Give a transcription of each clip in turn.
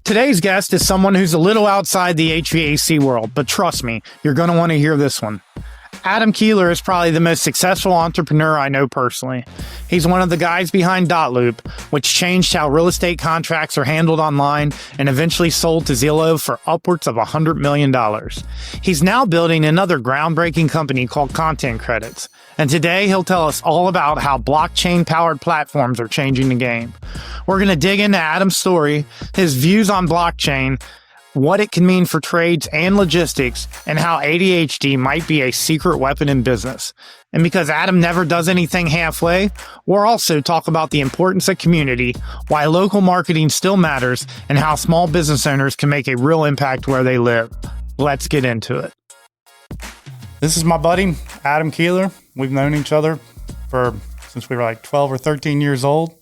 Today's guest is someone who's a little outside the HVAC world, but trust me, you're going to want to hear this one. Adam Koehler is probably the most successful entrepreneur I know personally. He's one of the guys behind Dotloop, which changed how real estate contracts are handled online and eventually sold to Zillow for upwards of $100 million. He's now building another groundbreaking company called Content Credits. And today he'll tell us all about how blockchain-powered platforms are changing the game. We're going to dig into Adam's story, his views on blockchain, what it can mean for trades and logistics, and how ADHD might be a secret weapon in business. And because Adam never does anything halfway, we'll also talk about the importance of community, why local marketing still matters, and how small business owners can make a real impact where they live. Let's get into it. This is my buddy, Adam Koehler. We've known each other since we were like 12 or 13 years old.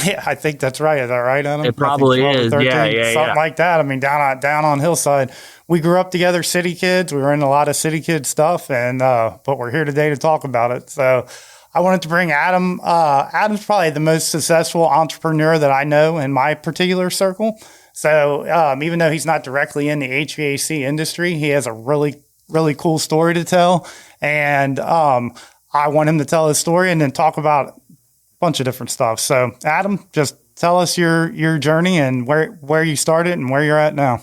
Yeah, I think that's right. Is that right, Adam? It probably is. 13, something like that. I mean, down on Hillside. We grew up together, city kids. We were in a lot of city kid stuff, and but we're here today to talk about it. So I wanted to bring Adam. Adam's probably the most successful entrepreneur that I know in my particular circle. So even though he's not directly in the HVAC industry, he has a really, really cool story to tell. And I want him to tell his story and then talk about bunch of different stuff. So Adam, just tell us your journey and where you started and where you're at now.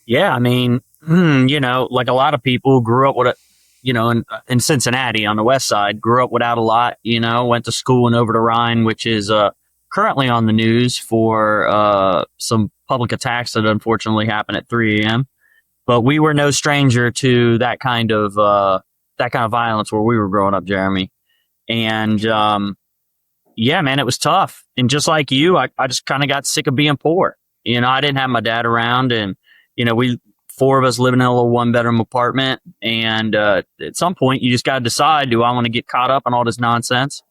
Yeah, I mean, like a lot of people grew up with in Cincinnati on the west side, grew up without a lot, went to school in Over the Rhine, which is currently on the news for some public attacks that unfortunately happened at 3 a.m. But we were no stranger to that kind of violence where we were growing up, Jeremy. And yeah, man, it was tough. And just like you, I just kind of got sick of being poor. I didn't have my dad around, and, we 4 of us living in a little 1-bedroom apartment. And at some point, you just got to decide, do I want to get caught up in all this nonsense,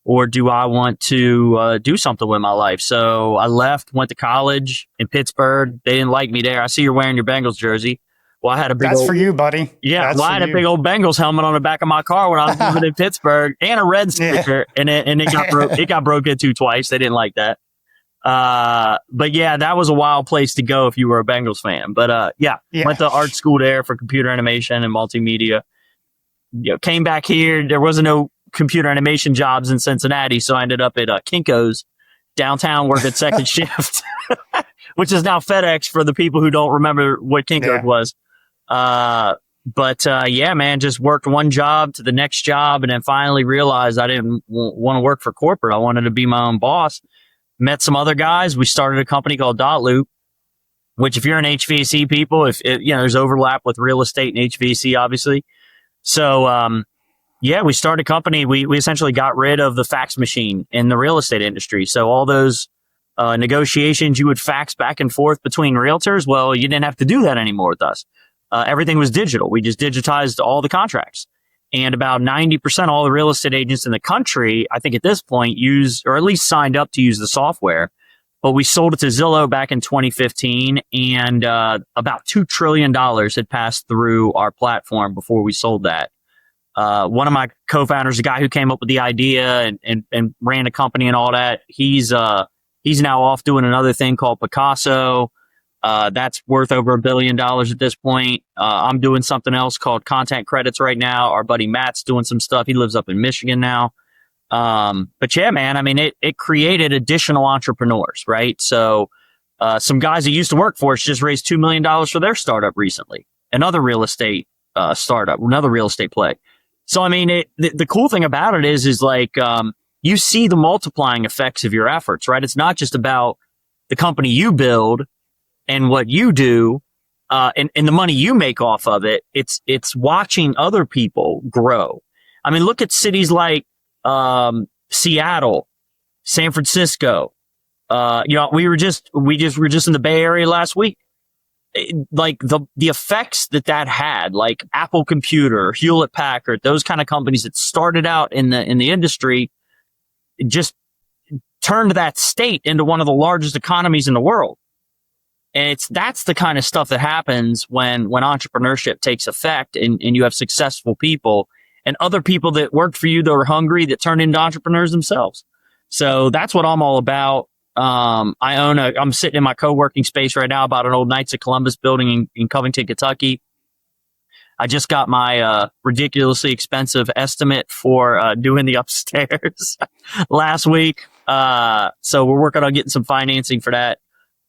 or do I want to do something with my life? So I left, went to college in Pittsburgh. They didn't like me there. I see you're wearing your Bengals jersey. Well, I had a big That's for you, buddy. Yeah, I had a big old Bengals helmet on the back of my car when I was living in Pittsburgh, and a red sticker, and it got broke into twice. They didn't like that. But yeah, that was a wild place to go if you were a Bengals fan. But went to art school there for computer animation and multimedia. Came back here. There wasn't no computer animation jobs in Cincinnati, so I ended up at Kinko's downtown working second shift, which is now FedEx for the people who don't remember what Kinko's was. But man, just worked one job to the next job, and then finally realized I didn't want to work for corporate. I wanted to be my own boss. Met some other guys. We started a company called Dotloop, which if you're an HVAC people, there's overlap with real estate and HVAC, obviously. So, we started a company. We essentially got rid of the fax machine in the real estate industry. So all those negotiations you would fax back and forth between realtors, well, you didn't have to do that anymore with us. Everything was digital. We just digitized all the contracts. And about 90% of all the real estate agents in the country, I think at this point, use, or at least signed up to use the software. But we sold it to Zillow back in 2015, and about $2 trillion had passed through our platform before we sold that. One of my co-founders, the guy who came up with the idea and ran a company and all that, he's now off doing another thing called Picasso. That's worth over $1 billion at this point. I'm doing something else called Content Credits right now. Our buddy Matt's doing some stuff. He lives up in Michigan now. But yeah, man, I mean, it created additional entrepreneurs, right? So, some guys that used to work for us just raised $2 million for their startup recently. Another real estate, startup, another real estate play. So, I mean, the cool thing about it is like, you see the multiplying effects of your efforts, right? It's not just about the company you build and what you do, and the money you make off of it. It's watching other people grow. I mean, look at cities like, Seattle, San Francisco. We were just in the Bay Area last week. Like the effects that had, like Apple Computer, Hewlett Packard, those kind of companies that started out in the industry, just turned that state into one of the largest economies in the world. And that's the kind of stuff that happens when entrepreneurship takes effect and you have successful people and other people that worked for you that were hungry that turn into entrepreneurs themselves. So that's what I'm all about. I'm sitting in my co-working space right now about an old Knights of Columbus building in Covington, Kentucky. I just got my ridiculously expensive estimate for doing the upstairs last week. So we're working on getting some financing for that.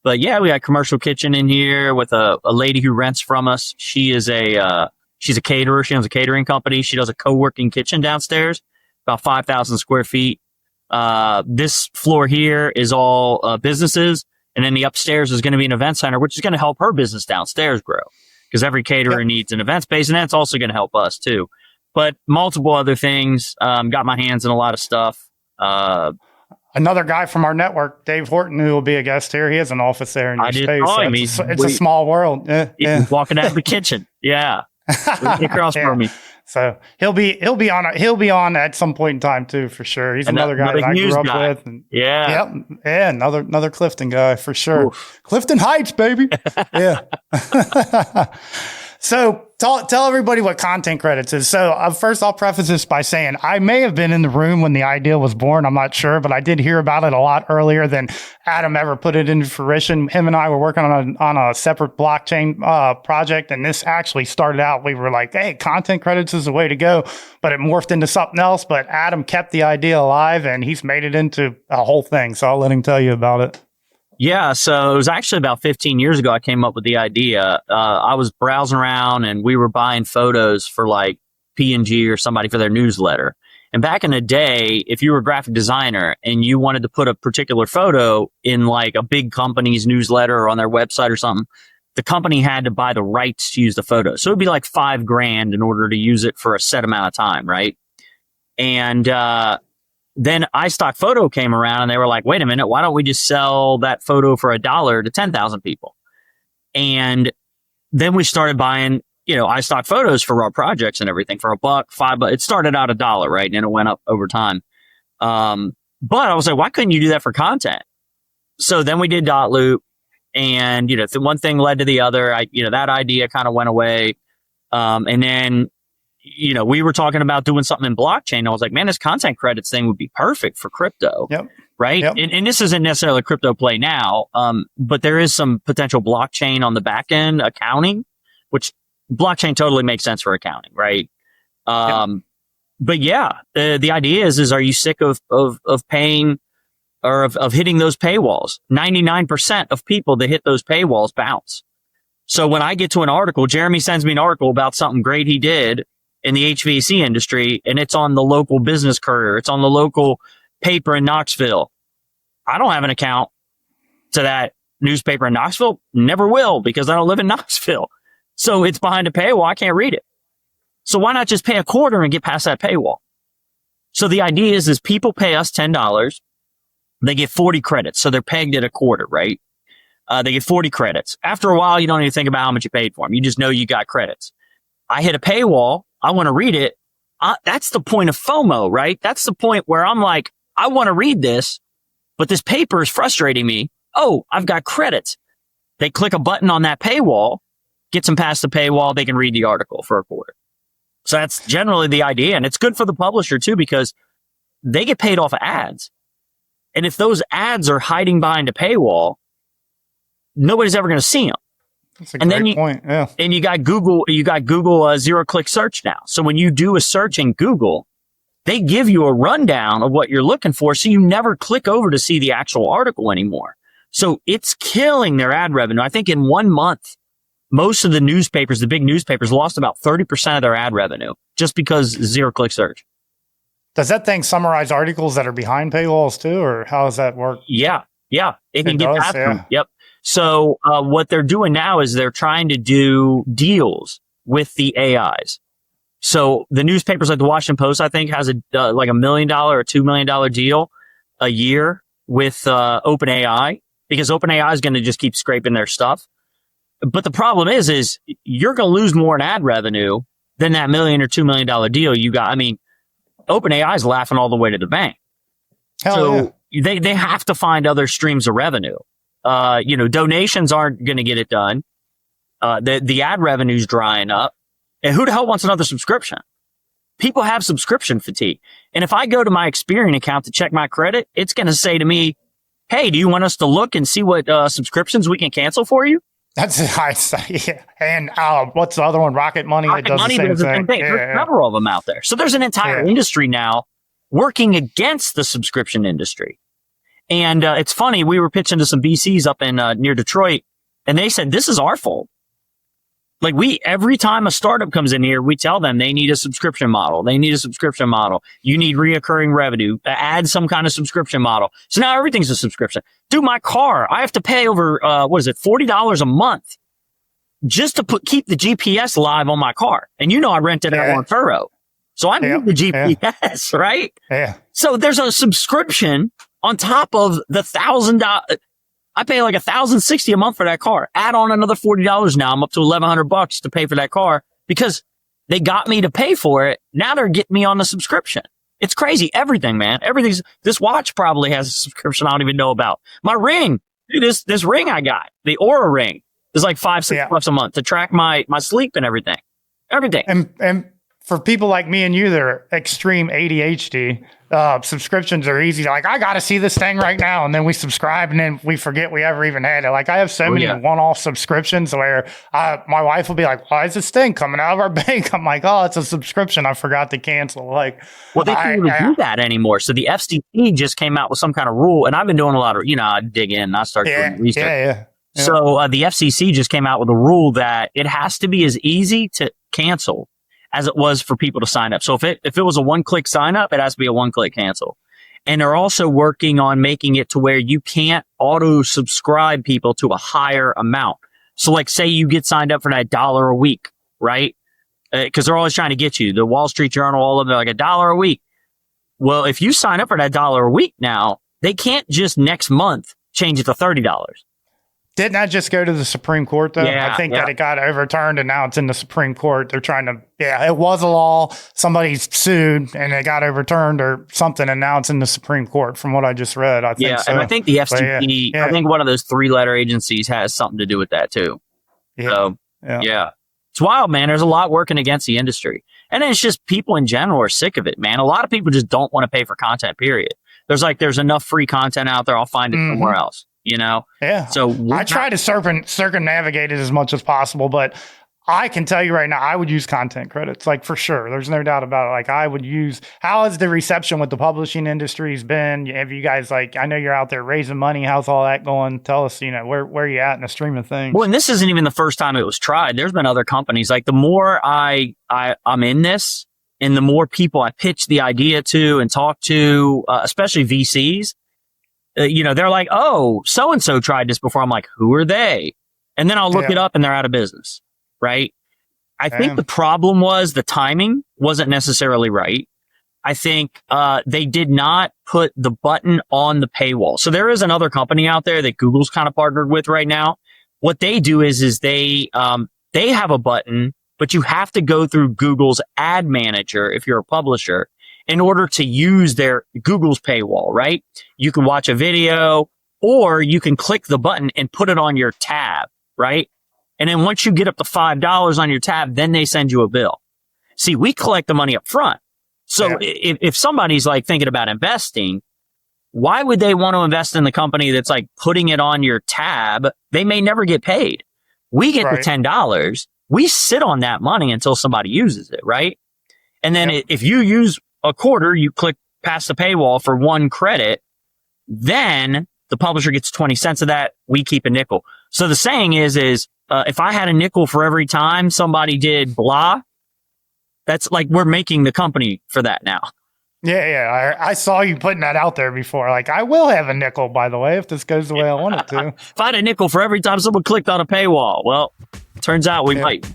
But yeah, we got a commercial kitchen in here with a lady who rents from us. She's a caterer. She owns a catering company. She does a co-working kitchen downstairs, about 5,000 square feet. This floor here is all businesses. And then the upstairs is going to be an event center, which is going to help her business downstairs grow. Because every caterer needs an event space, and that's also going to help us too. But multiple other things. Got my hands in a lot of stuff. Another guy from our network, Dave Horton, who will be a guest here. He has an office there in your space. It's a small world. He's walking out of the kitchen. Yeah, across from me. So he'll be on at some point in time too, for sure. He's another guy that I grew up with. And, another Clifton guy for sure. Oof. Clifton Heights, baby. Yeah. So tell everybody what content credits is. So first I'll preface this by saying I may have been in the room when the idea was born. I'm not sure, but I did hear about it a lot earlier than Adam ever put it into fruition. Him and I were working on a separate blockchain project, and this actually started out. We were like, hey, content credits is the way to go, but it morphed into something else. But Adam kept the idea alive, and he's made it into a whole thing. So I'll let him tell you about it. Yeah, so it was actually about 15 years ago I came up with the idea. I was browsing around and we were buying photos for like P&G or somebody for their newsletter. And back in the day, if you were a graphic designer and you wanted to put a particular photo in like a big company's newsletter or on their website or something, the company had to buy the rights to use the photo. So it'd be like $5,000 in order to use it for a set amount of time, right? And then iStock Photo came around and they were like, wait a minute, why don't we just sell that photo for $1 to 10,000 people? And then we started buying, iStock photos for our projects and everything for $1, $5. It started out $1, right? And then it went up over time. But I was like, why couldn't you do that for content? So then we did Dotloop, and, the one thing led to the other. That idea kind of went away. And then, we were talking about doing something in blockchain. I was like, man, this content credits thing would be perfect for crypto. Yep. Right. Yep. And this isn't necessarily a crypto play now. But there is some potential blockchain on the back end accounting, which blockchain totally makes sense for accounting. Right. But yeah, the idea is are you sick of paying or of hitting those paywalls? 99% of people that hit those paywalls bounce. So when I get to an article, Jeremy sends me an article about something great he did in the HVAC industry, and it's on the local business courier. It's on the local paper in Knoxville. I don't have an account to that newspaper in Knoxville. Never will, because I don't live in Knoxville. So it's behind a paywall. I can't read it. So why not just pay a quarter and get past that paywall? So the idea is people pay us $10. They get 40 credits. So they're pegged at a quarter, right? They get 40 credits. After a while, you don't even think about how much you paid for them. You just know you got credits. I hit a paywall. I want to read it. That's the point of FOMO, right? That's the point where I'm like, I want to read this, but this paper is frustrating me. Oh, I've got credits. They click a button on that paywall, gets them past the paywall. They can read the article for a quarter. So that's generally the idea. And it's good for the publisher too, because they get paid off of ads. And if those ads are hiding behind a paywall, nobody's ever going to see them. That's a great point. Yeah. And you got Google zero-click search now. So when you do a search in Google, they give you a rundown of what you're looking for. So you never click over to see the actual article anymore. So it's killing their ad revenue. I think in 1 month, most of the newspapers, the big newspapers, lost about 30% of their ad revenue just because zero-click search. Does that thing summarize articles that are behind paywalls too, or how does that work? Yeah. It can get past them. Yep. So what they're doing now is they're trying to do deals with the AIs. So the newspapers like the Washington Post, I think, has like $1 million or $2 million deal a year with OpenAI, because OpenAI is going to just keep scraping their stuff. But the problem is you're going to lose more in ad revenue than that $1 million or $2 million deal you got. I mean, OpenAI is laughing all the way to the bank. So they have to find other streams of revenue. Donations aren't going to get it done. The ad revenue's drying up. And who the hell wants another subscription? People have subscription fatigue. And if I go to my Experian account to check my credit, it's going to say to me, hey, do you want us to look and see what subscriptions we can cancel for you? That's yeah. And what's the other one? Rocket Money. Rocket Money does the same thing. Yeah, There's several of them out there. So there's an entire industry now working against the subscription industry. And it's funny, we were pitching to some VCs up in near Detroit, and they said, this is our fault. Like every time a startup comes in here, we tell them they need a subscription model. They need a subscription model. You need reoccurring revenue. Add some kind of subscription model. So now everything's a subscription. Dude, my car, I have to pay over, $40 a month just to keep the GPS live on my car. And I rent it out on Turo. So I need the GPS, right? Yeah. So there's a subscription on top of the $1,000. I pay like $1,060 a month for that car. Add on another $40 now. I'm up to $1,100 to pay for that car because they got me to pay for it. Now they're getting me on the subscription. It's crazy. Everything, man. This watch probably has a subscription I don't even know about. My ring, dude, this ring I got, the Aura ring, is like $5-6 a month to track my sleep and everything. Everything. And for people like me and you that are extreme ADHD, subscriptions are easy. Like, I got to see this thing right now. And then we subscribe and then we forget we ever even had it. Like, I have so many one-off subscriptions where my wife will be like, why is this thing coming out of our bank? I'm like, oh, it's a subscription I forgot to cancel. Like, well, they can't even do that anymore. So the FCC just came out with some kind of rule. And I've been doing a lot of, I dig in and I start doing research. Yeah. So the FCC just came out with a rule that it has to be as easy to cancel as it was for people to sign up. So if it was a one-click sign up, it has to be a one-click cancel. And they're also working on making it to where you can't auto-subscribe people to a higher amount. So like say you get signed up for that $1 a week, right? Because they're always trying to get you. The Wall Street Journal, all of them are like $1 a week. Well, if you sign up for that $1 a week now, they can't just next month change it to $30. Didn't that just go to the Supreme Court, though? Yeah, I think that it got overturned, and now it's in the Supreme Court. They're trying to, it was a law. Somebody's sued, and it got overturned or something, and now it's in the Supreme Court, from what I just read. I think so. And I think the FTC, I think one of those 3-letter agencies has something to do with that, too. So, It's wild, man. There's a lot working against the industry. And then it's just people in general are sick of it, man. A lot of people just don't want to pay for content, period. There's enough free content out there. I'll find it somewhere else. Yeah. So I try to circumnavigate it as much as possible, but I can tell you right now, I would use content credits, like for sure. There's no doubt about it. Like I would use, how has the reception with the publishing industries been? Have you guys, like, I know you're out there raising money. How's all that going? Tell us, where you at in the stream of things? Well, and this isn't even the first time it was tried. There's been other companies. Like the more I'm in this and the more people I pitch the idea to and talk to, especially VCs, they're like, oh, so-and-so tried this before. I'm like, who are they? And then I'll look it up and they're out of business, right? I think the problem was the timing wasn't necessarily right. I think they did not put the button on the paywall. So there is another company out there that Google's kind of partnered with right now. What they do is they have a button, but you have to go through Google's ad manager if you're a publisher in order to use their Google's paywall, right? You can watch a video or you can click the button and put it on your tab, right? And then once you get up to $5 on your tab, then they send you a bill. See, we collect the money up front. So if somebody's like thinking about investing, why would they want to invest in the company that's like putting it on your tab? They may never get paid. We get the $10. We sit on that money until somebody uses it, right? And then if you use a quarter, you click past the paywall for 1 credit, then the publisher gets 20 cents of that. We keep a nickel. So the saying is if I had a nickel for every time somebody did blah, that's like we're making the company for that now. Yeah. I saw you putting that out there before. Like, I will have a nickel, by the way, if this goes the way I want it to. If I had a nickel for every time someone clicked on a paywall, well, turns out we might.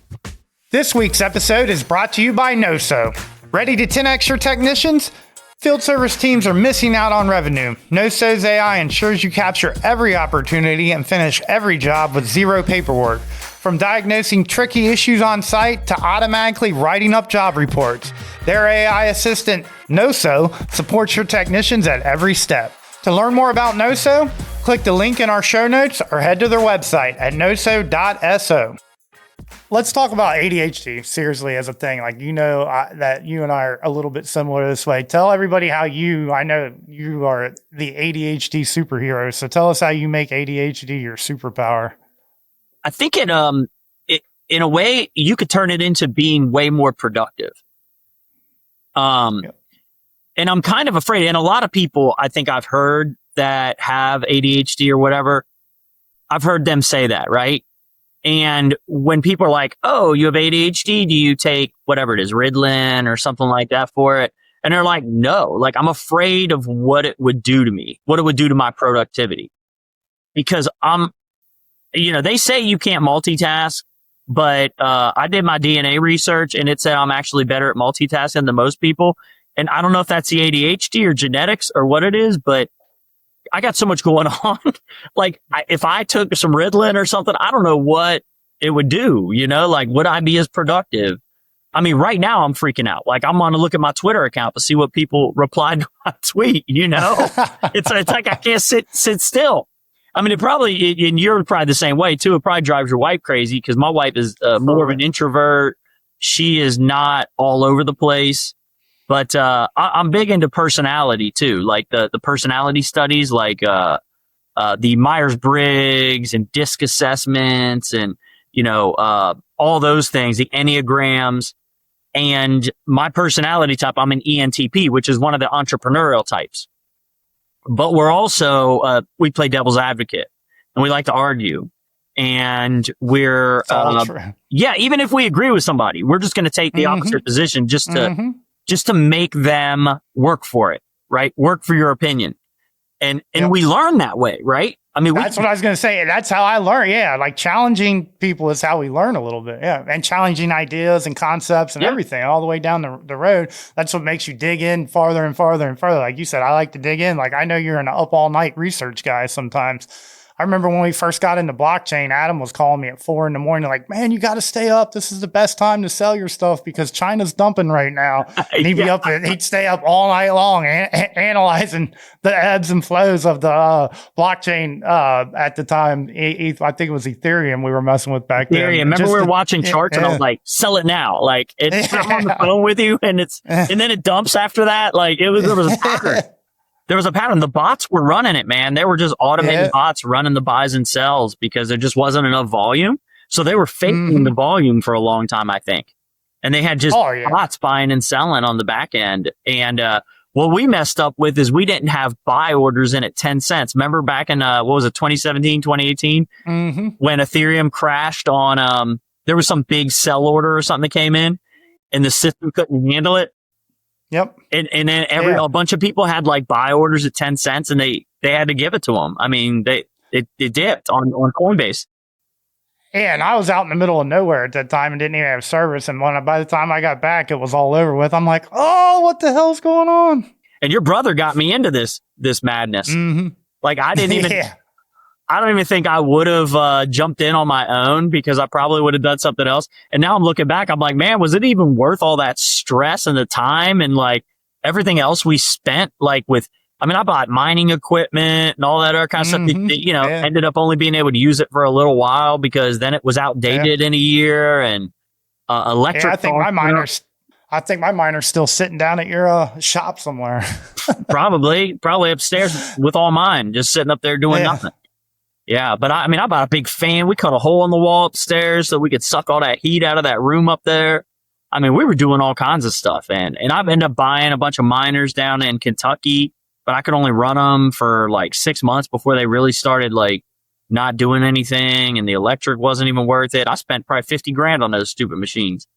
This week's episode is brought to you by NoSo. Ready to 10x your technicians? Field service teams are missing out on revenue. NoSo's AI ensures you capture every opportunity and finish every job with zero paperwork. From diagnosing tricky issues on site to automatically writing up job reports, their AI assistant, NoSo, supports your technicians at every step. To learn more about NoSo, click the link in our show notes or head to their website at noso.so. let's talk about ADHD seriously as a thing. Like, that you and I are a little bit similar this way. Tell everybody how I know you are the ADHD superhero. So tell us how you make ADHD your superpower. I think in a way you could turn it into being way more productive. Yep. And I'm kind of afraid, and a lot of people I think I've heard that have ADHD or whatever, I've heard them say that, right? And when people are like, oh, you have ADHD, do you take whatever it is, Ritalin or something like that for it? And they're like, no, like I'm afraid of what it would do to me, what it would do to my productivity. Because they say you can't multitask, but I did my DNA research and it said I'm actually better at multitasking than most people. And I don't know if that's the ADHD or genetics or what it is, but I got so much going on. Like if I took some Ritalin or something, I don't know what it would do, like would I be as productive? I mean, right now I'm freaking out. Like I'm going to look at my Twitter account to see what people replied to my tweet, It's like I can't sit still. I mean, and you're probably the same way too. It probably drives your wife crazy because my wife is more of an introvert. She is not all over the place. But I'm big into personality too, like the personality studies, like the Myers-Briggs and DISC assessments, and all those things, the Enneagrams. And my personality type, I'm an ENTP, which is one of the entrepreneurial types. But we're also we play devil's advocate, and we like to argue. And we're even if we agree with somebody, we're just going to take the opposite position just to make them work for it, right? Work for your opinion. And we learn that way, right? I mean, that's what I was going to say. That's how I learn. Yeah. Like challenging people is how we learn a little bit. Yeah. And challenging ideas and concepts and everything all the way down the road. That's what makes you dig in farther and farther and farther. Like you said, I like to dig in. Like I know you're an up all night research guy sometimes. I remember when we first got into blockchain, Adam was calling me at 4 a.m, like, man, you got to stay up. This is the best time to sell your stuff because China's dumping right now. And he'd stay up all night long analyzing the ebbs and flows of the blockchain at the time. I think it was Ethereum we were messing with back then. Remember we were watching charts and I was like, sell it now. Like it's I'm on the phone with you and then it dumps after that. Like there was a pattern. There was a pattern. The bots were running it, man. They were just automated bots running the buys and sells because there just wasn't enough volume. So they were faking the volume for a long time, I think. And they had just bots buying and selling on the back end. And what we messed up with is we didn't have buy orders in at 10 cents. Remember back in, 2017, 2018? When Ethereum crashed on, there was some big sell order or something that came in and the system couldn't handle it. Yep. And then a bunch of people had like buy orders at 10 cents and they had to give it to them. I mean, it dipped on Coinbase. Yeah, and I was out in the middle of nowhere at that time and didn't even have service. And by the time I got back, it was all over with. I'm like, oh, what the hell's going on? And your brother got me into this madness. Like I didn't even, I don't even think I would have jumped in on my own because I probably would have done something else. And now I'm looking back, I'm like, man, was it even worth all that stress and the time and like everything else we spent I bought mining equipment and all that other kind of stuff, ended up only being able to use it for a little while because then it was outdated in a year and electric. Yeah, I think my miner's still sitting down at your shop somewhere. probably upstairs with all mine, just sitting up there doing nothing. Yeah, but I bought a big fan. We cut a hole in the wall upstairs so we could suck all that heat out of that room up there. I mean, we were doing all kinds of stuff. And I've ended up buying a bunch of miners down in Kentucky, but I could only run them for like 6 months before they really started like not doing anything. And the electric wasn't even worth it. I spent probably $50,000 on those stupid machines.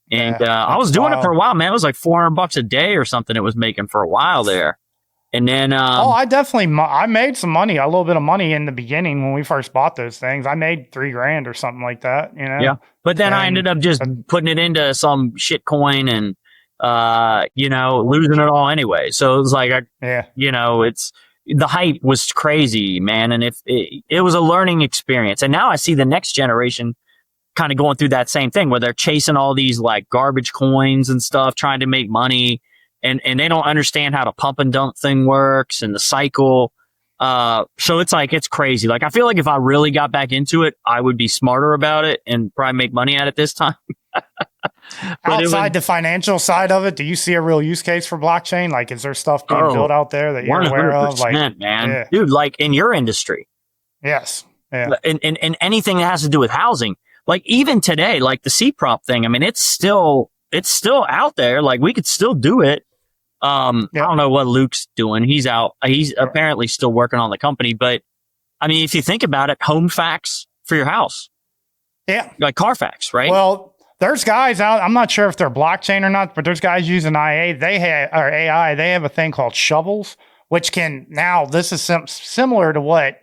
And I was doing it for a while, man. It was like $400 a day or something it was making for a while there. And then, I made some money, a little bit of money in the beginning when we first bought those things. I made $3,000 or something like that, Yeah. But then I ended up just putting it into some shit coin and, losing it all anyway. So it was like, it's the hype was crazy, man. And it was a learning experience. And now I see the next generation kind of going through that same thing where they're chasing all these like garbage coins and stuff, trying to make money. And they don't understand how the pump and dump thing works and the cycle. So it's like, it's crazy. Like, I feel like if I really got back into it, I would be smarter about it and probably make money at it this time. Outside the financial side of it, do you see a real use case for blockchain? Like, is there stuff being built out there that you're aware of? Like, man, yeah. dude, like in your industry. Yes. Yeah. And anything that has to do with housing, like even today, like the C-prop thing. I mean, it's still out there. Like we could still do it. I don't know what Luke's doing. He's out. He's apparently still working on the company. But I mean, if you think about it, home facts for your house. Yeah. Like Carfax, right? Well, there's guys out. I'm not sure if they're blockchain or not, but there's guys using AI. They have a thing called shovels, which can now, this is similar to what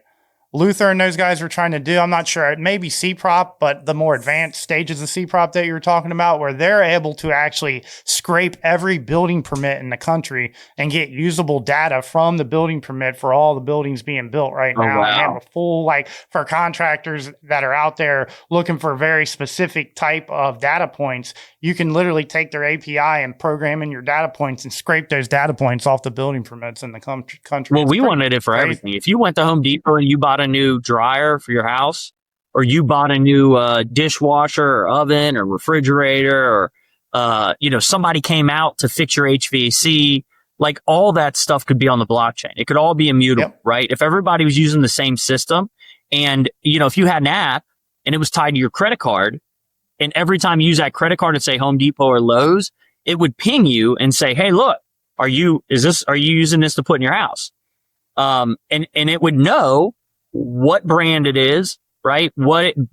Luther and those guys were trying to do. I'm not sure. It may be C-prop, but the more advanced stages of C-prop that you were talking about, where they're able to actually scrape every building permit in the country and get usable data from the building permit for all the buildings being built right now. Wow. And have a full, like, for contractors that are out there looking for a very specific type of data points, you can literally take their API and program in your data points and scrape those data points off the building permits in the country. Well, we wanted it for everything. If you went to Home Depot and you bought a new dryer for your house, or you bought a new dishwasher or oven or refrigerator, or somebody came out to fix your HVAC, like all that stuff could be on the blockchain. It could all be immutable, right? If everybody was using the same system, and if you had an app and it was tied to your credit card, and every time you use that credit card and say Home Depot or Lowe's, it would ping you and say, "Hey, look, are you using this to put in your house?" And it would know what brand it is, right?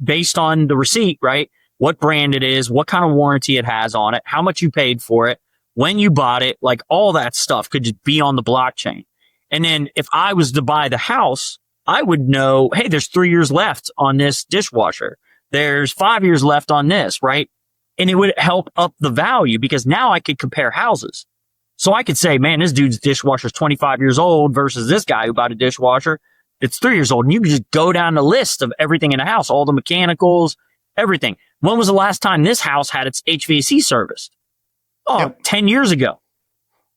Based on the receipt, right? What brand it is, what kind of warranty it has on it, how much you paid for it, when you bought it, like all that stuff could just be on the blockchain. And then if I was to buy the house, I would know, hey, there's 3 years left on this dishwasher. There's 5 years left on this, right? And it would help up the value because now I could compare houses. So I could say, man, this dude's dishwasher is 25 years old versus this guy who bought a dishwasher. It's 3 years old. And you can just go down the list of everything in the house, all the mechanicals, everything. When was the last time this house had its HVAC serviced? 10 years ago.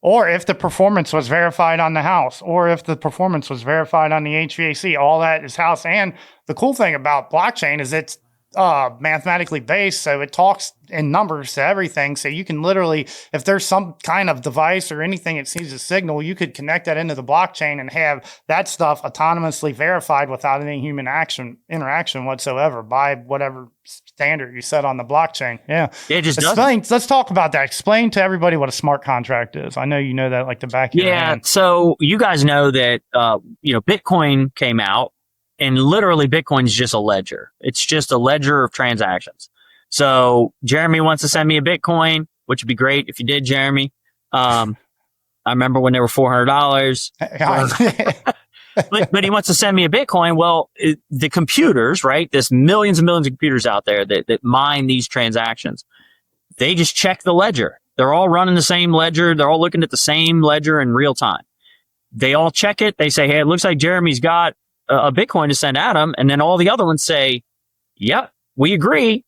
Or if the performance was verified on the house, or if the performance was verified on the HVAC, all that is house. And the cool thing about blockchain is it's mathematically based, so it talks in numbers to everything. So you can literally, if there's some kind of device or anything it sees a signal, you could connect that into the blockchain and have that stuff autonomously verified without any human interaction whatsoever by whatever standard you set on the blockchain. Yeah. It just Let's talk about that. Explain to everybody what a smart contract is. I know you know that like the back of your hand. So you guys know that Bitcoin came out. And literally, Bitcoin is just a ledger. It's just a ledger of transactions. So Jeremy wants to send me a Bitcoin, which would be great if you did, Jeremy. I remember when they were $400. But he wants to send me a Bitcoin. Well, the computers, right? There's millions and millions of computers out there that mine these transactions. They just check the ledger. They're all running the same ledger. They're all looking at the same ledger in real time. They all check it. They say, hey, it looks like Jeremy's got a Bitcoin to send Adam. And then all the other ones say, yep, we agree.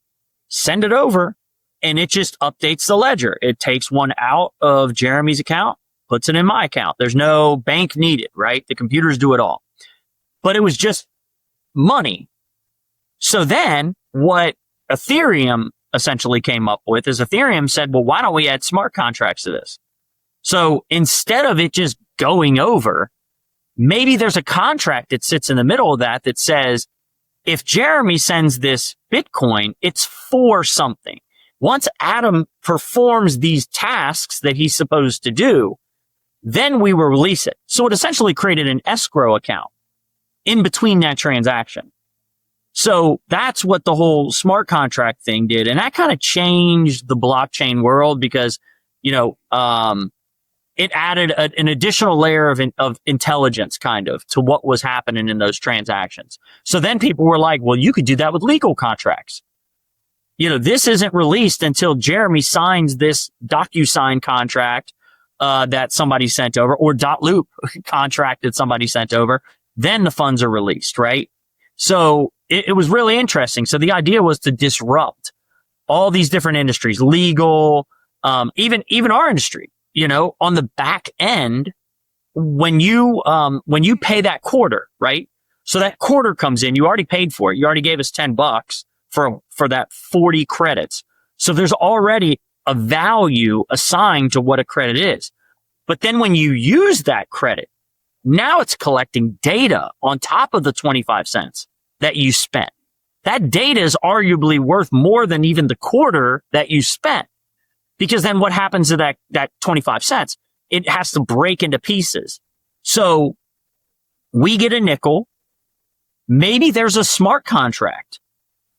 Send it over. And it just updates the ledger. It takes one out of Jeremy's account, puts it in my account. There's no bank needed, right? The computers do it all. But it was just money. So then what Ethereum essentially came up with is Ethereum said, well, why don't we add smart contracts to this? So instead of it just going over, maybe there's a contract that sits in the middle of that says, if Jeremy sends this Bitcoin, it's for something. Once Adam performs these tasks that he's supposed to do, then we will release it. So it essentially created an escrow account in between that transaction. So that's what the whole smart contract thing did. And that kind of changed the blockchain world because, it added an additional layer of intelligence kind of to what was happening in those transactions. So then people were like, well, you could do that with legal contracts. This isn't released until Jeremy signs this DocuSign contract that somebody sent over, or Dotloop contract that somebody sent over. Then the funds are released, right? So it was really interesting. So the idea was to disrupt all these different industries, legal, even our industry. On the back end, when you pay that quarter, right? So that quarter comes in, you already paid for it. You already gave us $10 for that 40 credits. So there's already a value assigned to what a credit is. But then when you use that credit, now it's collecting data on top of the 25 cents that you spent. That data is arguably worth more than even the quarter that you spent. Because then what happens to that 25 cents? It has to break into pieces. So we get a nickel. Maybe there's a smart contract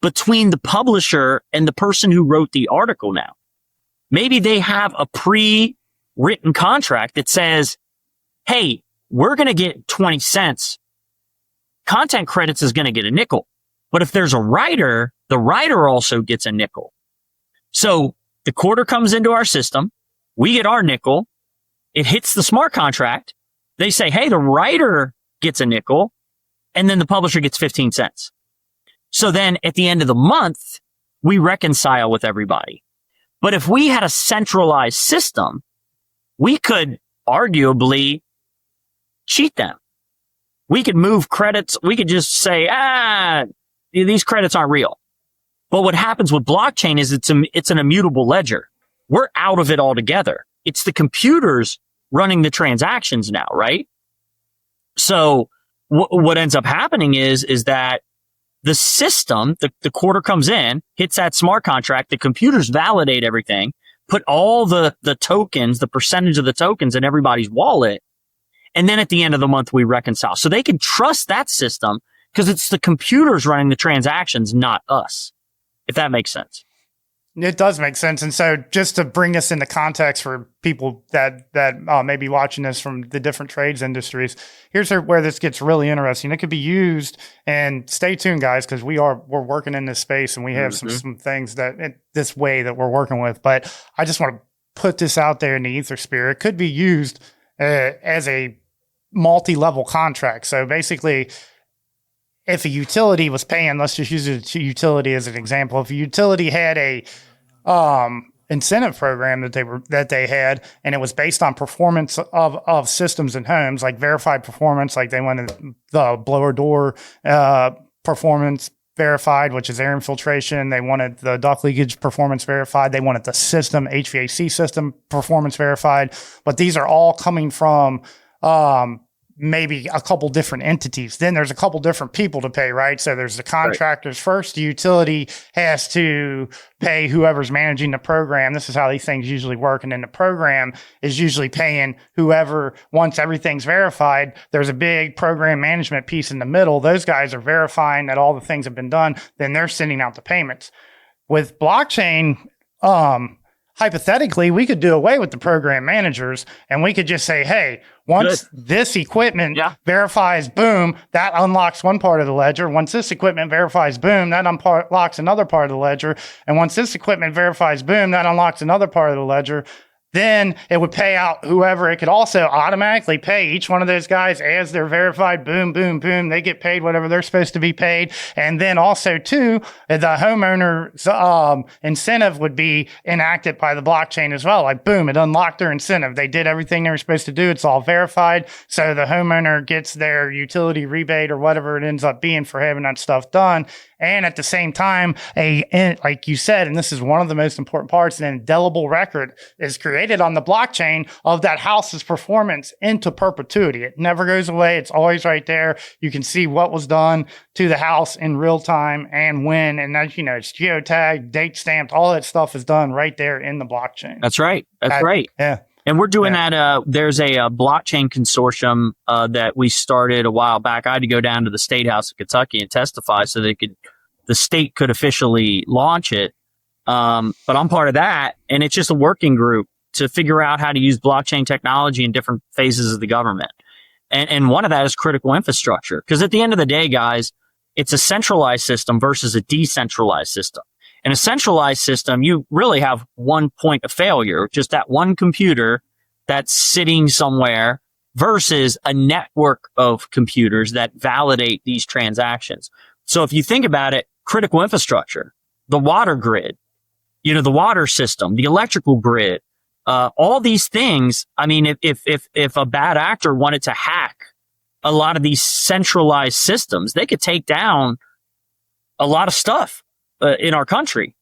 between the publisher and the person who wrote the article now. Maybe they have a pre-written contract that says, hey, we're going to get 20 cents. Content credits is going to get a nickel. But if there's a writer, the writer also gets a nickel. So the quarter comes into our system. We get our nickel. It hits the smart contract. They say, hey, the writer gets a nickel. And then the publisher gets 15 cents. So then at the end of the month, we reconcile with everybody. But if we had a centralized system, we could arguably cheat them. We could move credits. We could just say, these credits aren't real. But what happens with blockchain is it's an immutable ledger. We're out of it altogether. It's the computers running the transactions now, right? So what ends up happening is that the system, the quarter comes in, hits that smart contract, the computers validate everything, put all the tokens, the percentage of the tokens in everybody's wallet. And then at the end of the month, we reconcile. So they can trust that system because it's the computers running the transactions, not us, if that makes sense. It does make sense. And so just to bring us into context for people that may be watching this from the different trades industries, here's where this gets really interesting. It could be used, and stay tuned, guys, because we're working in this space and we have some things this way that we're working with. But I just want to put this out there in the ether sphere. It could be used as a multi-level contract. So basically, if a utility was paying, let's just use a utility as an example. If a utility had a incentive program that they had, and it was based on performance of systems and homes, like verified performance, like they wanted the blower door performance verified, which is air infiltration. They wanted the duct leakage performance verified. They wanted the system, HVAC system performance verified. But these are all coming from maybe a couple different entities. Then there's a couple different people to pay, right? So there's the contractors first. The utility has to pay whoever's managing the program. This is how these things usually work. And then the program is usually paying whoever, once everything's verified, there's a big program management piece in the middle. Those guys are verifying that all the things have been done. Then they're sending out the payments. With blockchain, hypothetically, we could do away with the program managers and we could just say, hey, once this equipment verifies, boom, that unlocks one part of the ledger. Once this equipment verifies, boom, that unlocks another part of the ledger. And once this equipment verifies, boom, that unlocks another part of the ledger. Then it would pay out whoever. It could also automatically pay each one of those guys as they're verified. Boom, boom, boom. They get paid whatever they're supposed to be paid. And then also, too, the homeowner's incentive would be enacted by the blockchain as well. Like, boom, it unlocked their incentive. They did everything they were supposed to do. It's all verified. So the homeowner gets their utility rebate or whatever it ends up being for having that stuff done. And at the same time, like you said, and this is one of the most important parts, an indelible record is created on the blockchain of that house's performance into perpetuity. It never goes away. It's always right there. You can see what was done to the house in real time and when. And that's, it's geotagged, date stamped, all that stuff is done right there in the blockchain. That's right. That's right. Yeah. And we're doing that. There's a blockchain consortium that we started a while back. I had to go down to the State House of Kentucky and testify so the state could officially launch it. But I'm part of that. And it's just a working group to figure out how to use blockchain technology in different phases of the government. And one of that is critical infrastructure. Because at the end of the day, guys, it's a centralized system versus a decentralized system. In a centralized system, you really have one point of failure, just that one computer that's sitting somewhere versus a network of computers that validate these transactions. So if you think about it, critical infrastructure, the water grid, the water system, the electrical grid, all these things. I mean, if a bad actor wanted to hack a lot of these centralized systems, they could take down a lot of stuff in our country.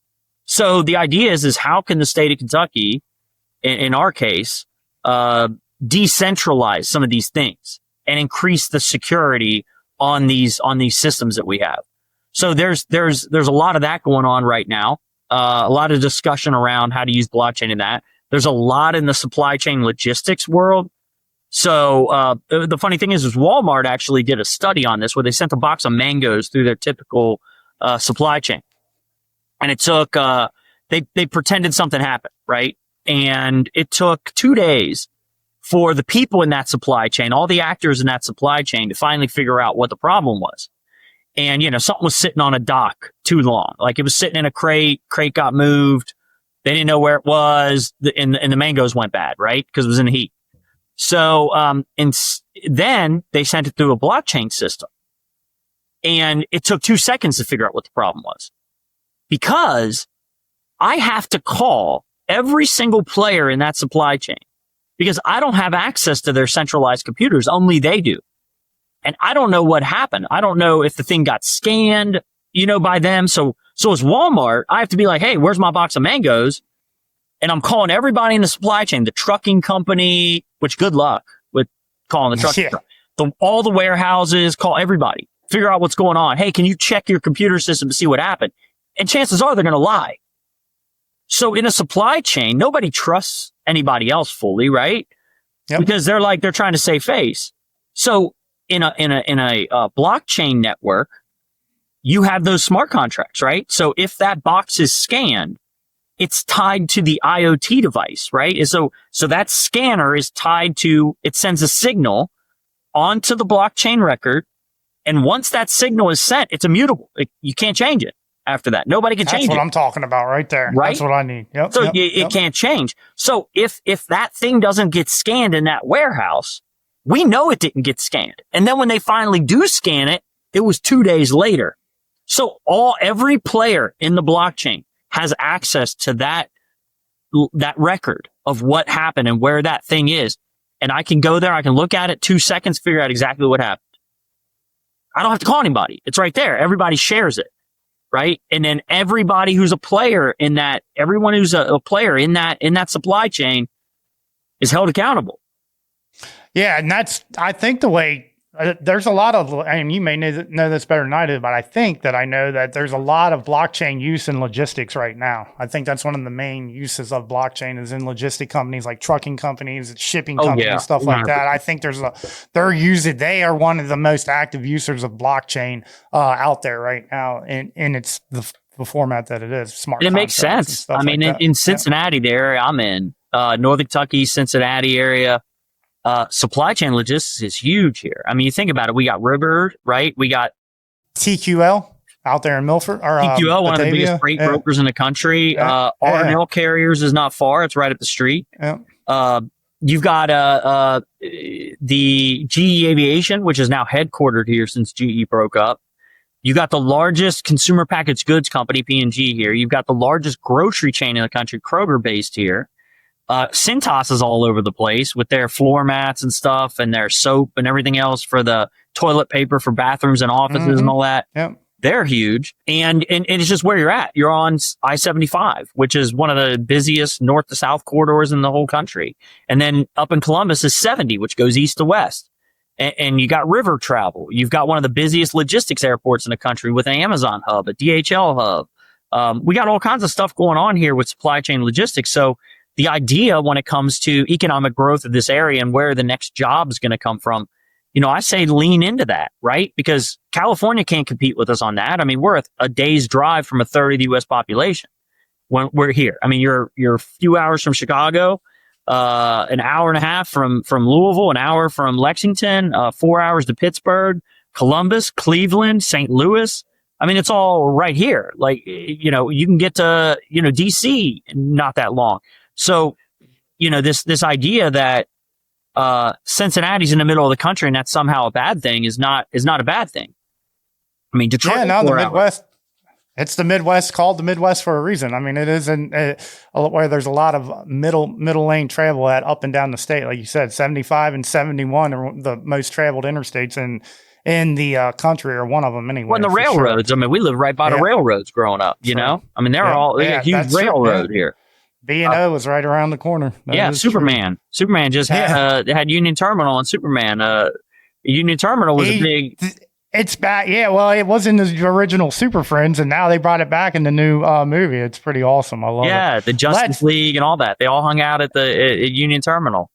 So the idea is how can the state of Kentucky, in our case, decentralize some of these things and increase the security on these systems that we have. So there's a lot of that going on right now. A lot of discussion around how to use blockchain in that. There's a lot in the supply chain logistics world. So the funny thing is Walmart actually did a study on this where they sent a box of mangoes through their typical supply chain. And it took, they pretended something happened, right? And it took 2 days for the people in that supply chain, all the actors in that supply chain, to finally figure out what the problem was. And, something was sitting on a dock too long. Like it was sitting in a crate got moved. They didn't know where it was. And the mangoes went bad, right? Because it was in the heat. So, and then they sent it through a blockchain system. And it took 2 seconds to figure out what the problem was. Because I have to call every single player in that supply chain because I don't have access to their centralized computers. Only they do. And I don't know what happened. I don't know if the thing got scanned, by them. So as Walmart, I have to be like, hey, where's my box of mangoes? And I'm calling everybody in the supply chain, the trucking company, which good luck with calling the trucking all the warehouses, call everybody, figure out what's going on. Hey, can you check your computer system to see what happened? And chances are they're going to lie. So in a supply chain, nobody trusts anybody else fully, right? Yep. Because they're trying to save face. So in a blockchain network, you have those smart contracts, right? So if that box is scanned, it's tied to the IoT device, right? And so that scanner is tied to, it sends a signal onto the blockchain record. And once that signal is sent, it's immutable. You can't change it after that. Nobody can change it. That's what I'm talking about right there. Right? That's what I need. Yep. So it can't change. So if that thing doesn't get scanned in that warehouse, we know it didn't get scanned. And then when they finally do scan it, it was 2 days later. So every player in the blockchain has access to that record of what happened and where that thing is. And I can go there. I can look at it 2 seconds, figure out exactly what happened. I don't have to call anybody. It's right there. Everybody shares it. Right. And then everybody who's a player in that, everyone who's a player in that supply chain is held accountable. Yeah. And I think the way, there's a lot of, you may know this better than I do, but I know that there's a lot of blockchain use in logistics right now. I think that's one of the main uses of blockchain is in logistic companies like trucking companies, shipping companies, stuff like that. I think they are one of the most active users of blockchain out there right now. And it's the format that it is, smart. And it makes sense. I mean, in Cincinnati, the area I'm in, Northern Kentucky, Cincinnati area, supply chain logistics is huge here. I mean, you think about it. We got River, right? We got TQL out there in Milford. Or, TQL, one of the biggest freight brokers in the country. R&L Carriers is not far. It's right up the street. Yeah. You've got the GE Aviation, which is now headquartered here since GE broke up. You got the largest consumer packaged goods company, P&G, here. You've got the largest grocery chain in the country, Kroger, based here. Cintas is all over the place with their floor mats and stuff and their soap and everything else for the toilet paper for bathrooms and offices and all that. Yep. They're huge. And it's just where you're at. You're on I-75, which is one of the busiest north to south corridors in the whole country. And then up in Columbus is 70, which goes east to west. And you got river travel. You've got one of the busiest logistics airports in the country with an Amazon hub, a DHL hub. We got all kinds of stuff going on here with supply chain logistics. So the idea when it comes to economic growth of this area and where the next job is going to come from, I say lean into that, right? Because California can't compete with us on that. I mean, we're a day's drive from a third of the U.S. population when we're here. I mean, you're a few hours from Chicago, an hour and a half from Louisville, an hour from Lexington, 4 hours to Pittsburgh, Columbus, Cleveland, St. Louis. I mean, it's all right here. Like, you can get to, DC in not that long. So, this idea that Cincinnati's in the middle of the country and that's somehow a bad thing is not a bad thing. I mean, Detroit. Yeah, no, the Midwest. It's the Midwest, called the Midwest for a reason. I mean, it is where there's a lot of middle lane travel at up and down the state. Like you said, 75 and 71 are the most traveled interstates in the country, or one of them anyway. Well, and the railroads. Sure. I mean, we lived right by the railroads growing up, you know? I mean, they got huge railroad here. B&O was right around the corner. That Superman. True. Superman just had Union Terminal, and Superman, Union Terminal was a big... It's back. Yeah, well, it was in the original Super Friends, and now they brought it back in the new movie. It's pretty awesome. I love it. Yeah, the Justice League and all that. They all hung out at the Union Terminal.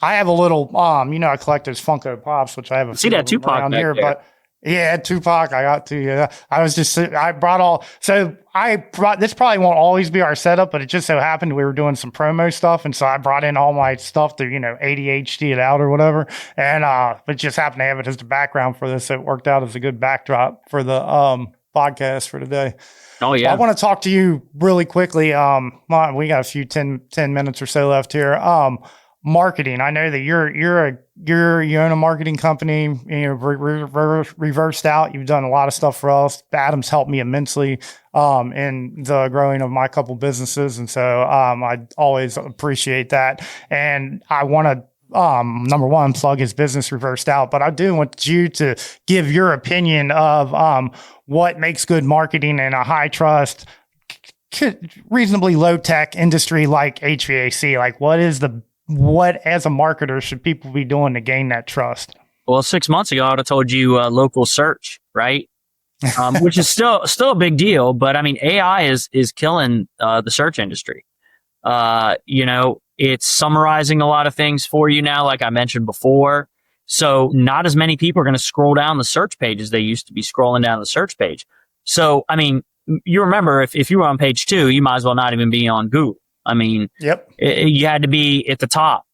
I have a little, I collect those Funko Pops, which I have a see that Tupac around here, there. But yeah, Tupac, I got to. Yeah, I brought this probably won't always be our setup, but it just so happened we were doing some promo stuff, and so I brought in all my stuff to ADHD it out or whatever, and it just happened to have it as the background for this. So it worked out as a good backdrop for the podcast for today. Oh yeah, I want to talk to you really quickly. We got a few 10 minutes or so left here. Marketing. I know that you own a marketing company. Reversed out. You've done a lot of stuff for us. Adam's helped me immensely in the growing of my couple businesses, and so I always appreciate that. And I want to number one, plug his business, Reversed Out, but I do want you to give your opinion of what makes good marketing in a high trust, reasonably low tech industry like HVAC. Like, what as a marketer should people be doing to gain that trust? Well, 6 months ago, I would have told you local search, right? Which is still a big deal. But I mean, AI is killing the search industry. It's summarizing a lot of things for you now, like I mentioned before. So not as many people are going to scroll down the search page as they used to be scrolling down the search page. So, I mean, you remember if you were on page 2, you might as well not even be on Google. I mean, you had to be at the top.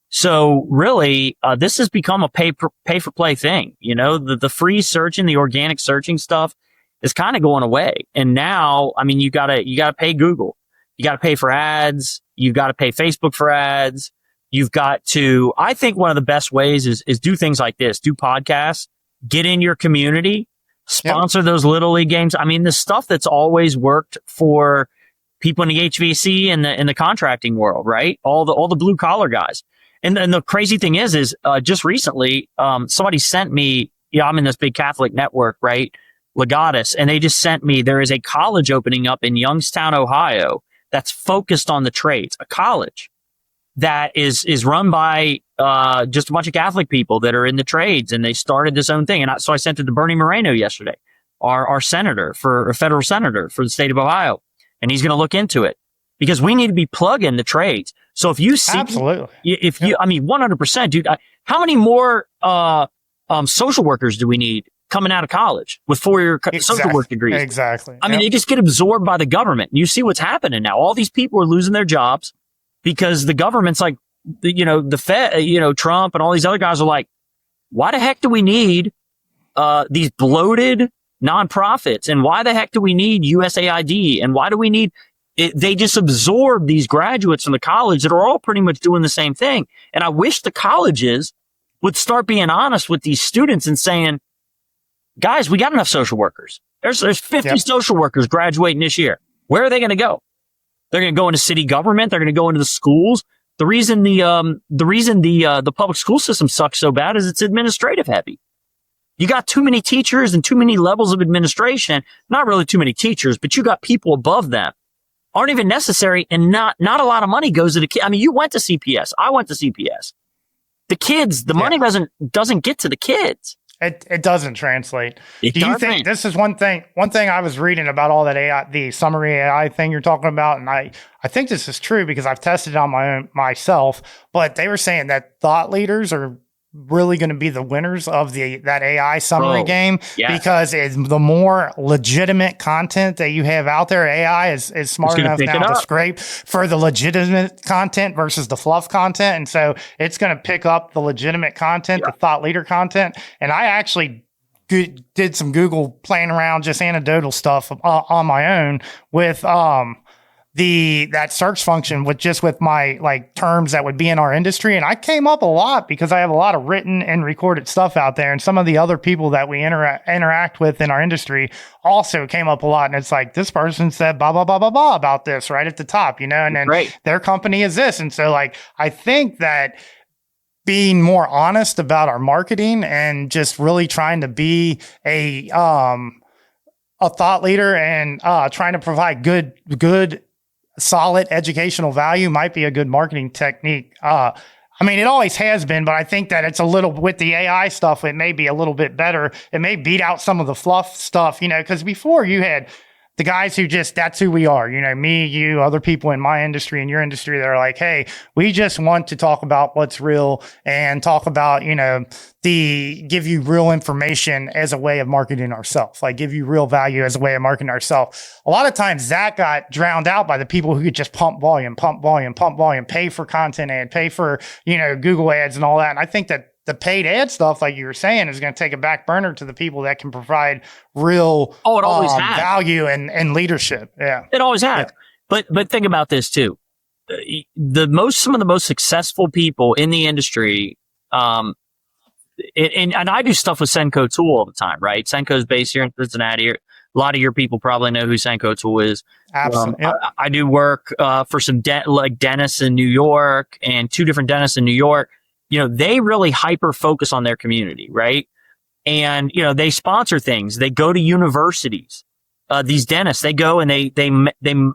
So really, this has become a pay for play thing. The free searching, the organic searching stuff is kind of going away. And now, I mean, you gotta pay Google. You gotta pay for ads. You've got to pay Facebook for ads. You've got to, I think one of the best ways is do things like this, do podcasts, get in your community, sponsor those little league games. I mean, the stuff that's always worked for people in the HVAC and the contracting world, right? All the blue collar guys. And the crazy thing is just recently, somebody sent me, I'm in this big Catholic network, right? Legatus. And they just sent me, there is a college opening up in Youngstown, Ohio, that's focused on the trades, a college that is run by, just a bunch of Catholic people that are in the trades, and they started this own thing. And so I sent it to Bernie Moreno yesterday, our federal senator for the state of Ohio. And he's going to look into it because we need to be plugging the trades. So if you see, absolutely, I mean, 100%, dude, how many more, social workers do we need coming out of college with 4-year social work degrees? Exactly. I mean, they just get absorbed by the government. You see what's happening now. All these people are losing their jobs because the government's like, the Fed, Trump and all these other guys are like, why the heck do we need, these bloated nonprofits, and why the heck do we need USAID, and why do we need it? They just absorb these graduates from the college that are all pretty much doing the same thing. And I wish the colleges would start being honest with these students and saying, guys, we got enough social workers. There's 50 social workers graduating this year. Where are they going to go? They're going to go into city government. They're going to go into the schools. The reason the public school system sucks so bad is it's administrative heavy. You got too many teachers and too many levels of administration. Not really too many teachers, but you got people above them. Aren't even necessary, and not a lot of money goes to the kids. I mean, you went to CPS. I went to CPS. The kids, the money doesn't get to the kids. It doesn't translate. Do you think this is one thing I was reading about all that AI, the summary AI thing you're talking about, and I think this is true because I've tested it on myself, but they were saying that thought leaders are really going to be the winners of that AI summary game, because it's the more legitimate content that you have out there. AI is smart enough now to scrape for the legitimate content versus the fluff content. And so it's going to pick up the legitimate content, the thought leader content. And I actually did some Google playing around, just anecdotal stuff on my own with, that search function with my like terms that would be in our industry. And I came up a lot because I have a lot of written and recorded stuff out there. And some of the other people that we interact with in our industry also came up a lot. And it's like, this person said blah, blah, blah, blah, blah about this right at the top, and then their company is this. And so like, I think that being more honest about our marketing and just really trying to be a thought leader and trying to provide good, solid educational value might be a good marketing technique. I mean, it always has been, but I think that it's a little, with the AI stuff, it may be a little bit better. It may beat out some of the fluff stuff, because before you had the guys who that's who we are, me, you, other people in my industry and your industry that are like, hey, we just want to talk about what's real and talk about, give you real information as a way of marketing ourselves, like give you real value as a way of marketing ourselves. A lot of times that got drowned out by the people who could just pump volume, pay for content ad, pay for, Google ads and all that. And I think that the paid ad stuff, like you were saying, is going to take a back burner to the people that can provide real value and leadership. Yeah, it always has. Yeah. But think about this too. Some of the most successful people in the industry, and I do stuff with Senko Tool all the time, right? Senko's based here in Cincinnati. A lot of your people probably know who Senko Tool is. Absolutely. I do work for some dentists in New York, and 2 different dentists in New York. They really hyper focus on their community, right? And, they sponsor things. They go to universities. These dentists, they go and they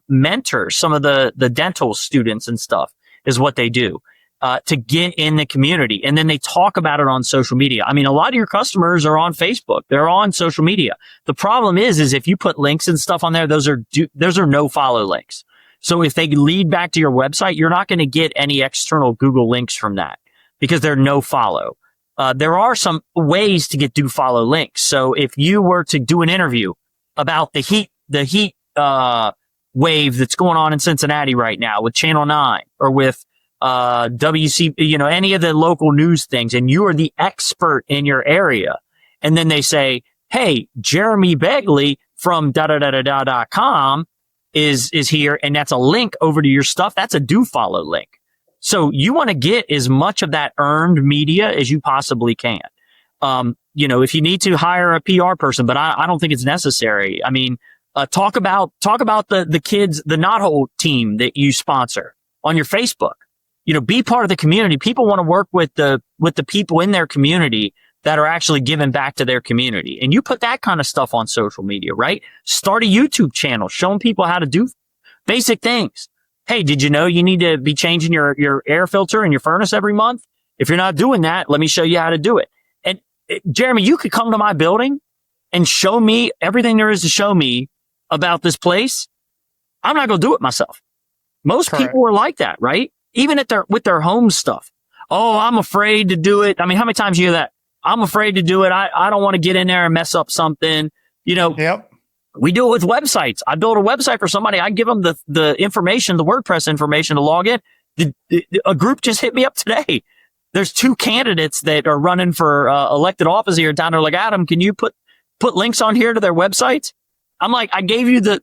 mentor some of the dental students and stuff is what they do, to get in the community. And then they talk about it on social media. I mean, a lot of your customers are on Facebook. They're on social media. The problem is if you put links and stuff on there, those are no follow links. So if they lead back to your website, you're not going to get any external Google links from that, because they're no follow. There are some ways to get do follow links. So if you were to do an interview about the heat wave that's going on in Cincinnati right now with Channel 9 or with WC, any of the local news things, and you are the expert in your area, and then they say, hey, Jeremy Begley from .com is here, and that's a link over to your stuff. That's a do follow link. So you want to get as much of that earned media as you possibly can. If you need to hire a PR person, but I don't think it's necessary. I mean, talk about the kids, the Knothole team that you sponsor on your Facebook. Be part of the community. People want to work with the people in their community that are actually giving back to their community. And you put that kind of stuff on social media, right? Start a YouTube channel showing people how to do basic things. Hey, did you know you need to be changing your air filter in your furnace every month? If you're not doing that, let me show you how to do it. And Jeremy, you could come to my building and show me everything there is to show me about this place. I'm not going to do it myself. Most people are like that, right? Even with their home stuff. Oh, I'm afraid to do it. I mean, how many times you hear that? I'm afraid to do it. I don't want to get in there and mess up something. Yep. We do it with websites. I build a website for somebody. I give them the information, the WordPress information to log in. A group just hit me up today. There's 2 candidates that are running for elected office here in town. They're like, Adam, can you put links on here to their websites? I'm like, I gave you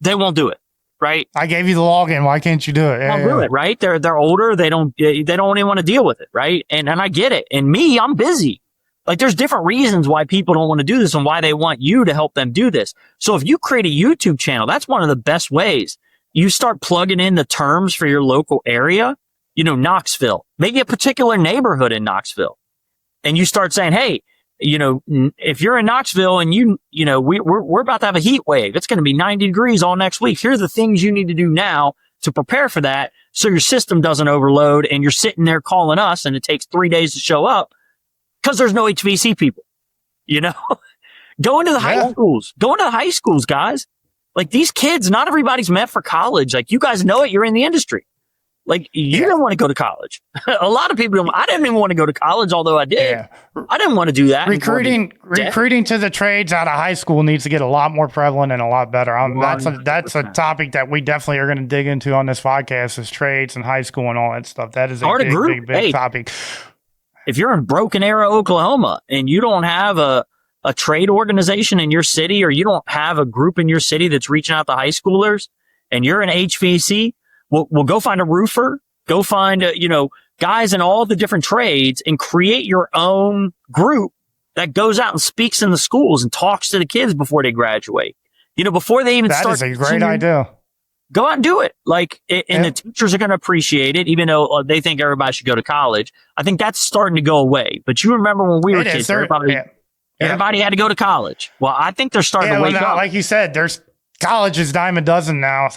they won't do it, right? I gave you the login. Why can't you do it? They won't do it, right? They're older. They don't even want to deal with it, right? And I get it. And me, I'm busy. Like, there's different reasons why people don't want to do this and why they want you to help them do this. So if you create a YouTube channel, that's one of the best ways. You start plugging in the terms for your local area, Knoxville, maybe a particular neighborhood in Knoxville. And you start saying, hey, if you're in Knoxville and we're about to have a heat wave, it's going to be 90 degrees all next week. Here are the things you need to do now to prepare for that, so your system doesn't overload and you're sitting there calling us and it takes 3 days to show up. Because there's no HVAC people, Go into the high schools, guys. Like, these kids, not everybody's meant for college. Like, you guys know it. You're in the industry. Like, you don't want to go to college. A lot of people don't. I didn't even want to go to college, although I did. Yeah. I didn't want to do that. Recruiting to the trades out of high school needs to get a lot more prevalent and a lot better. That's a topic that we definitely are going to dig into on this podcast, is trades and high school and all that stuff. That is a big topic. If you're in Broken Arrow, Oklahoma, and you don't have a trade organization in your city, or you don't have a group in your city that's reaching out to high schoolers, and you're an HVAC, well, go find a roofer, go find, guys in all the different trades and create your own group that goes out and speaks in the schools and talks to the kids before they graduate. Before they even start. That is a great idea. Go out and do it. The teachers are going to appreciate it, even though they think everybody should go to college. I think that's starting to go away. But you remember when we were kids, everybody had to go to college. Well, I think they're starting to wake up. Like you said, there's college is dime a dozen now.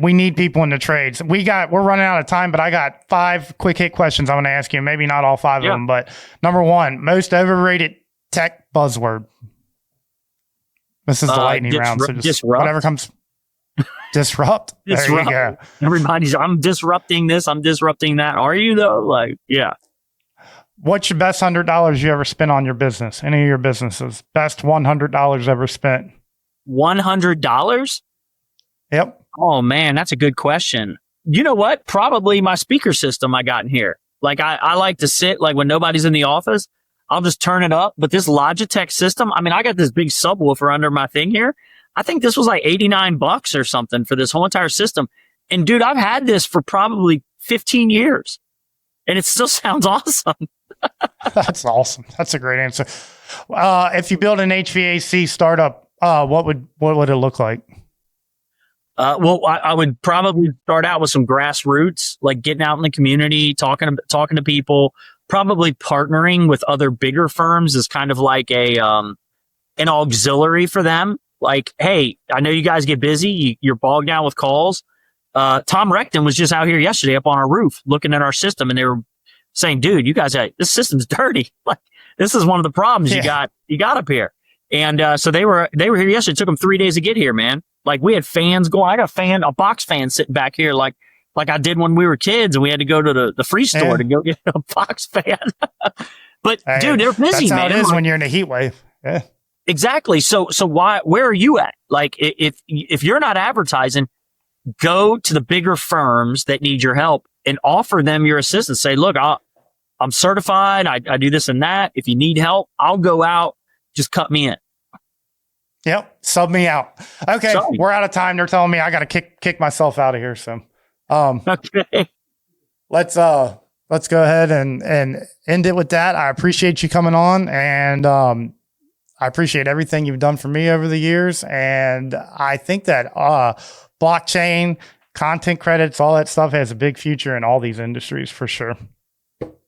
We need people in the trades. We're running out of time, but I got 5 quick hit questions I'm going to ask you. Maybe not all 5 of them, but number 1, most overrated tech buzzword. This is the lightning round. So just disrupt. Whatever comes. Disrupt. There you go. I'm disrupting this. I'm disrupting that. Are you though? What's your best $100 you ever spent on your business? Any of your businesses? Best $100 ever spent? $100? Yep. Oh man, that's a good question. You know what? Probably my speaker system I got in here. I like to sit when nobody's in the office, I'll just turn it up. But this Logitech system, I got this big subwoofer under my thing here. I think this was $89 or something for this whole entire system. And dude, I've had this for probably 15 years and it still sounds awesome. That's awesome. That's a great answer. If you build an HVAC startup, what would it look like? I would probably start out with some grassroots, getting out in the community, talking to people, probably partnering with other bigger firms as kind of an auxiliary for them. Hey, I know you guys get busy. You're bogged down with calls. Tom Recton was just out here yesterday up on our roof looking at our system, and they were saying, dude, you guys, this system's dirty. This is one of the problems you got up here. And so they were here yesterday. It took them 3 days to get here, man. We had fans going. I got a box fan sitting back here like I did when we were kids, and we had to go to the free store to go get a box fan. But dude, they're busy, that's man. How it is when you're in a heat wave. Yeah. Exactly. So where are you at? If you're not advertising, go to the bigger firms that need your help and offer them your assistance. Say, look, I'm certified. I do this and that. If you need help, I'll go out. Just cut me in. Yep. Sub me out. Okay. We're out of time. They're telling me I got to kick myself out of here. So, okay. Let's go ahead and end it with that. I appreciate you coming on, and I appreciate everything you've done for me over the years. And I think that blockchain, content credits, all that stuff has a big future in all these industries for sure.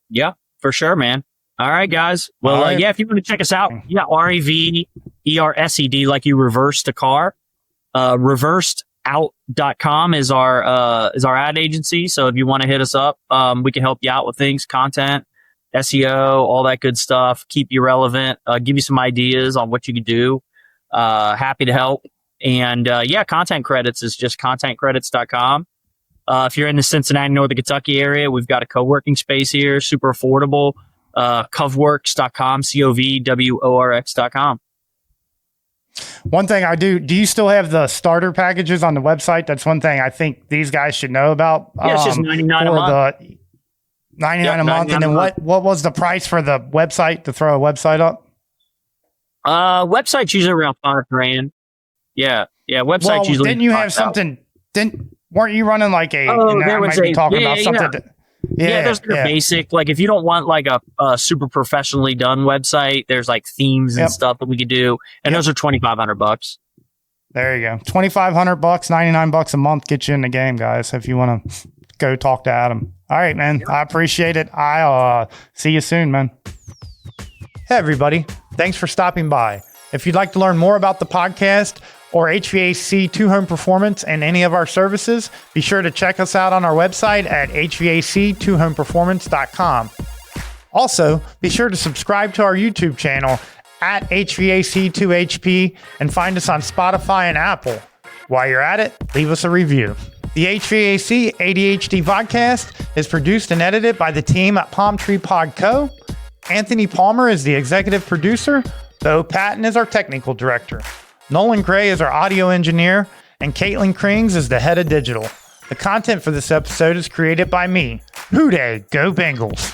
Yeah, for sure, man. All right, guys. Well, if you want to check us out, REVERSED, like you reversed a car. Reversedout.com is our ad agency. So if you want to hit us up, we can help you out with things, content, SEO, all that good stuff, keep you relevant, give you some ideas on what you could do. Happy to help. And content credits is just contentcredits.com. If you're in the Cincinnati, Northern Kentucky area, we've got a co-working space here, super affordable. Covworks.com, COVWORX.com. One thing I do you still have the starter packages on the website? That's one thing I think these guys should know about. Yeah, it's just $99 a month. $99 a month. And then what was the price for the website to throw a website up? Website's usually around $5,000. Yeah. Website's usually. Didn't you have something? Weren't you running like a? There was something. There's basic. If you don't want a super professionally done website, there's themes and stuff that we could do, and those are $2,500. There you go, $2,500, $99 a month, get you in the game, guys. If you want to go talk to Adam. All right, man. Yep. I appreciate it. I'll see you soon, man. Hey, everybody. Thanks for stopping by. If you'd like to learn more about the podcast or HVAC 2-Home Performance and any of our services, be sure to check us out on our website at HVAC2homeperformance.com. Also, be sure to subscribe to our YouTube channel at HVAC2HP and find us on Spotify and Apple. While you're at it, leave us a review. The HVAC ADHD podcast is produced and edited by the team at Palm Tree Pod Co. Anthony Palmer is the executive producer. Bo Patton is our technical director. Nolan Gray is our audio engineer, and Caitlin Krings is the head of digital. The content for this episode is created by me. Hoo-day, go Bengals!